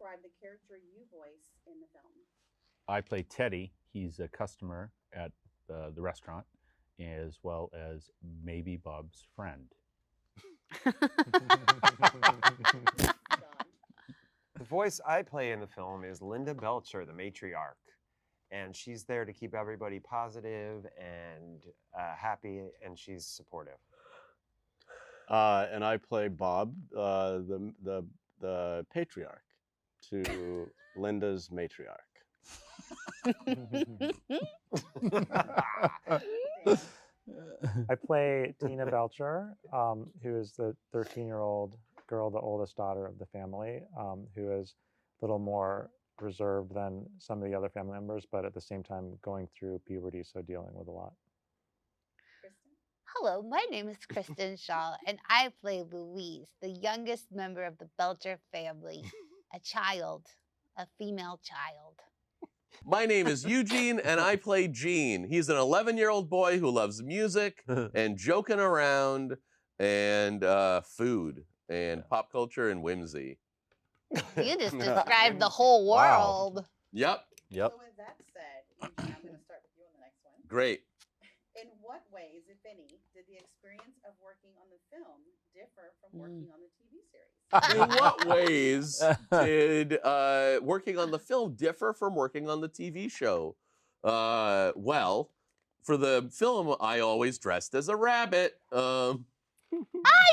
describe the character you voice in the film? I play Teddy. He's a customer at the restaurant, as well as maybe Bob's friend. The voice I play in the film is Linda Belcher, the matriarch. And she's there to keep everybody positive and happy, and she's supportive. And I play Bob, the patriarch to Linda's matriarch. I play Tina Belcher, who is the 13-year-old girl, the oldest daughter of the family, who is a little more reserved than some of the other family members, but at the same time going through puberty, so dealing with a lot. Kristen? Hello, my name is Kristen Schaal, and I play Louise, the youngest member of the Belcher family, a child, a female child. My name is Eugene, and I play Gene. He's an 11-year-old boy who loves music and joking around and food and pop culture and whimsy. You just described the whole world. Wow. Yep. So with that said, Eugene, I'm going to start with you on the next one. Great. In what ways, if any, did the experience of working on the film differ from working on the TV series? In what ways did working on the film differ from working on the TV show? Well, for the film, I always dressed as a rabbit. I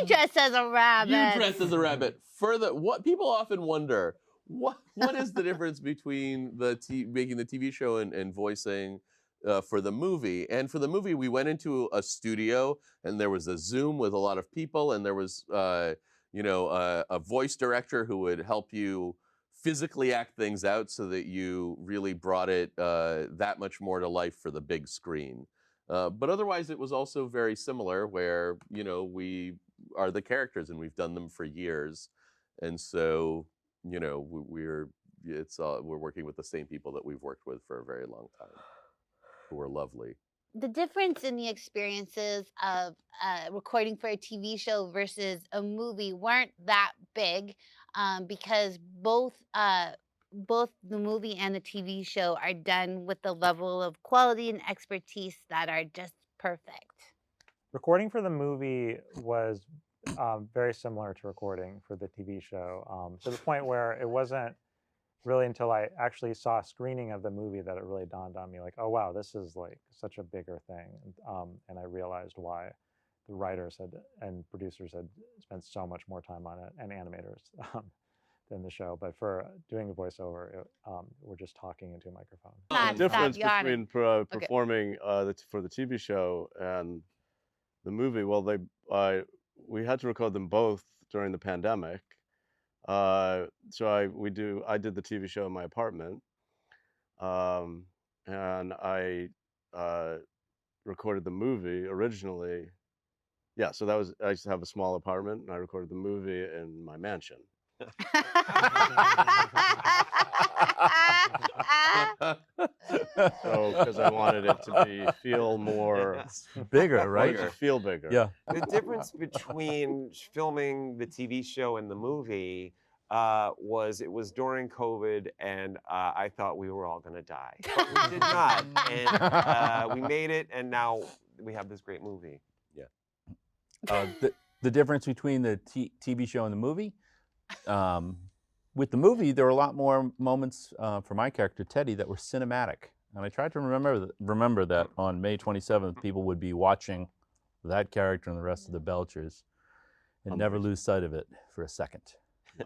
dress as a rabbit. You dressed as a rabbit. What people often wonder, what is the difference between making the TV show and voicing for the movie? And for the movie, we went into a studio, and there was a Zoom with a lot of people, and there was a voice director who would help you physically act things out so that you really brought it that much more to life for the big screen. But otherwise, it was also very similar, where we are the characters and we've done them for years, and so we're working with the same people that we've worked with for a very long time, who are lovely. The difference in the experiences of recording for a TV show versus a movie weren't that big, because both the movie and the TV show are done with the level of quality and expertise that are just perfect. Recording for the movie was very similar to recording for the TV show, to the point where it wasn't really until I actually saw a screening of the movie that it really dawned on me, like, oh wow, this is like such a bigger thing, and I realized why the writers and producers had spent so much more time on it, and animators, than the show. But for doing a voiceover, we're just talking into a microphone. The difference between performing for the TV show and the movie, well, we had to record them both during the pandemic. So I did the TV show in my apartment, and I recorded the movie originally. Yeah, so I used to have a small apartment, and I recorded the movie in my mansion. So, because I wanted it to feel more bigger, right? To feel bigger. Yeah. The difference between filming the TV show and the movie was it was during COVID, and I thought we were all going to die. But we did not. And we made it, and now we have this great movie. Yeah. The difference between the TV show and the movie, with the movie, there were a lot more moments for my character, Teddy, that were cinematic. And I tried to remember that on May 27th, people would be watching that character and the rest of the Belchers and never lose sight of it for a second.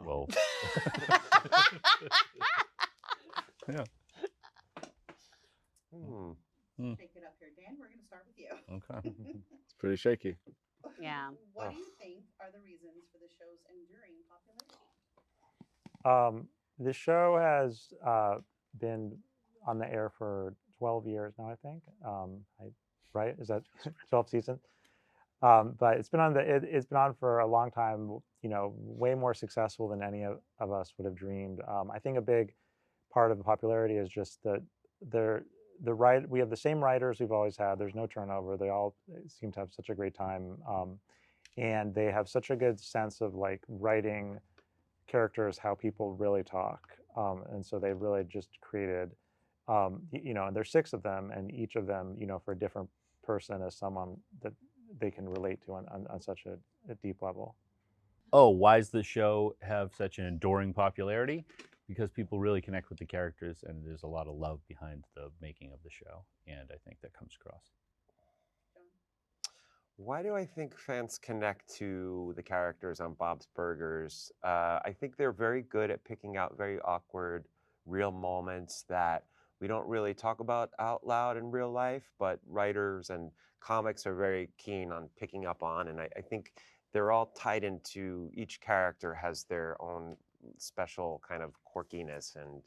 Well, yeah. Shake it up here. Dan, we're going to start with you. Okay. It's pretty shaky. Yeah. What do you think are the reasons for the show's enduring popularity? The show has been on the air for 12 years now, I think. Right? Is that 12 seasons? But it's been on for a long time. Way more successful than any of us would have dreamed. I think a big part of the popularity is just that we have the same writers we've always had. There's no turnover. They all seem to have such a great time, and they have such a good sense of like writing characters how people really talk, and so they really just created, and there's 6 of them, and each of them, for a different person is someone that they can relate to on such a deep level. Oh, why does the show have such an enduring popularity? Because people really connect with the characters, and there's a lot of love behind the making of the show, and I think that comes across. Why do I think fans connect to the characters on Bob's Burgers? I think they're very good at picking out very awkward, real moments that we don't really talk about out loud in real life, but writers and comics are very keen on picking up on. And I think they're all tied into, each character has their own special kind of quirkiness, and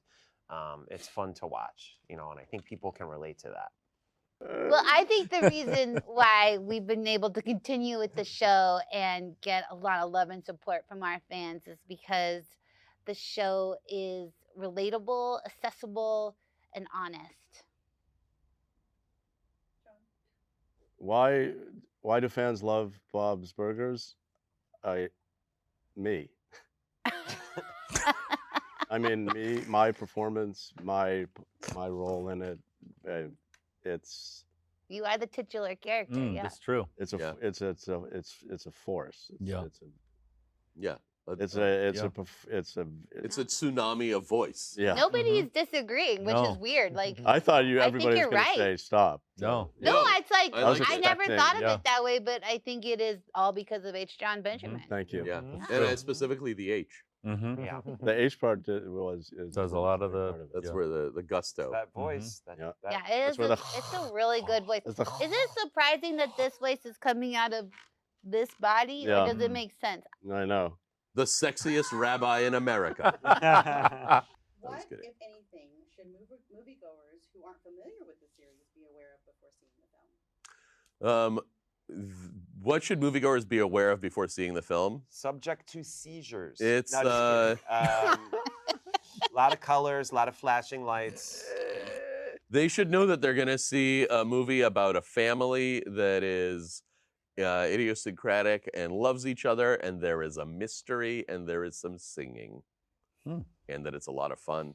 it's fun to watch, and I think people can relate to that. Well, I think the reason why we've been able to continue with the show and get a lot of love and support from our fans is because the show is relatable, accessible, and honest. Why do fans love Bob's Burgers? Me. I mean, me, my performance, my role in it. It's. You are the titular character. Yeah, That's true. It's a force. Yeah. It's a tsunami of voice. Yeah. Nobody is disagreeing, which is weird. Like, I thought everybody I think was you're going to right. say stop. No. No, it's like I I never thought of yeah. it that way, but I think it is all because of H. John Benjamin. Thank you. Yeah, Yeah. and specifically the H. Mm-hmm. Yeah, The H part is Does a lot of the- part it. That's Yeah. where the gusto. that voice. Yeah. Yeah, it is. where It's a really good voice. It's the- Is it surprising that this voice is coming out of this body, Yeah. or does it make sense? I know. The sexiest rabbi in America. What, kidding. if anything, should moviegoers who aren't familiar with the series be aware of before seeing the film? What should moviegoers be aware of before seeing the film? Subject to seizures. It's, No, just kidding. A lot of colors, a lot of flashing lights. They should know that they're going to see a movie about a family that is idiosyncratic and loves each other, and there is a mystery, and there is some singing, and that it's a lot of fun.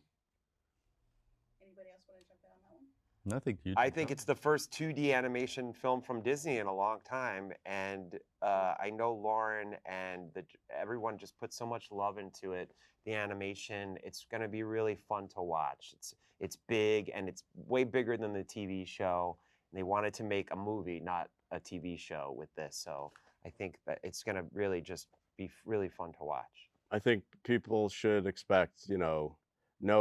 Anybody else want to jump in on that one? I I think it's the first 2D animation film from Disney in a long time, and I know Lauren and everyone just put so much love into it. The animation, it's going to be really fun to watch. It's big, and it's way bigger than the TV show. And they wanted to make a movie, not a TV show, with this. So I think that it's going to really just be really fun to watch. I think people should expect, know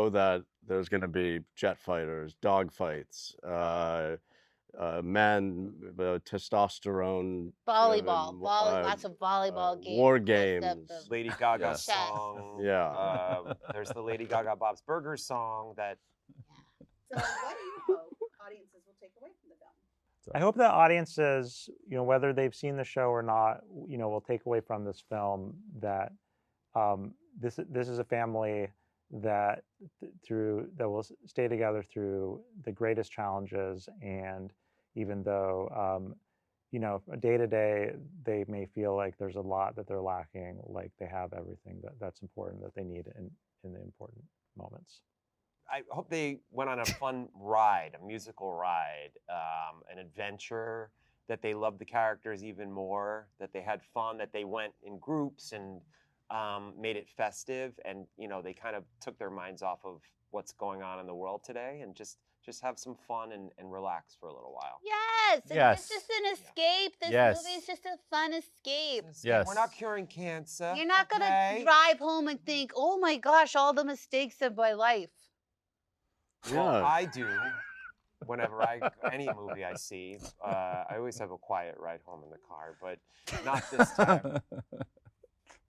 that there's going to be jet fighters, dog fights, men, testosterone, Volleyball, lots of volleyball games. war dressed up games. of- Lady Gaga Yeah. song. Yeah. There's the Lady Gaga Bob's Burgers song that. So what do you hope audiences will take away from the film? I hope that audiences, whether they've seen the show or not, will take away from this film that this is a family that will stay together through the greatest challenges, and even though day to day they may feel like there's a lot that they're lacking, like they have everything that's important that they need in the important moments. I hope they went on a fun ride, a musical ride, an adventure, that they loved the characters even more, that they had fun, that they went in groups and made it festive, and they kind of took their minds off of what's going on in the world today, and just have some fun and relax for a little while. Yes, Yes. It's just an escape. This Yes. movie is just a fun escape. Yes. We're not curing cancer. You're not gonna okay? drive home and think, "Oh my gosh, all the mistakes of my life." Well, Yeah. I do. Whenever any movie I see, I always have a quiet ride home in the car, but not this time.